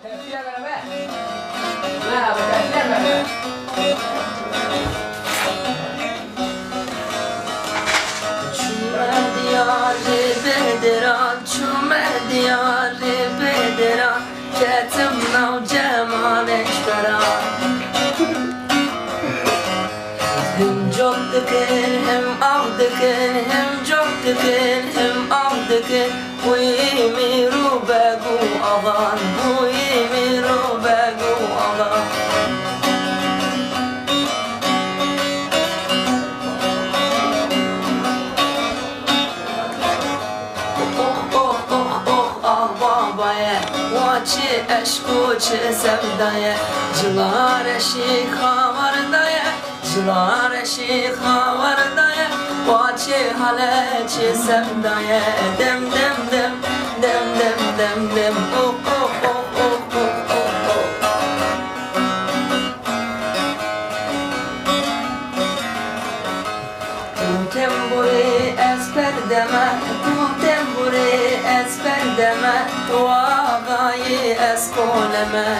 Tepsiye ver be. Merhaba, tepsiye ver be. Çömer diyarı bediran, çömer diyarı bediran, ketim nav cemal eşberan. Hem çok dıkın, hem av dıkın, hem çok dıkın, hem av dıkın. Bu imiru begu alan, bu imiru begu alan. Vaçi eşku çi sevdaye, cılar eşi havardaye, cılar eşi havardaye. Vaçi hale çi sevdaye, dem dem dem, dem dem dem dem. Oh oh oh oh oh oh oh. Tu temburi esper deme, tu temburi esper deme, tu ağayı eskoleme.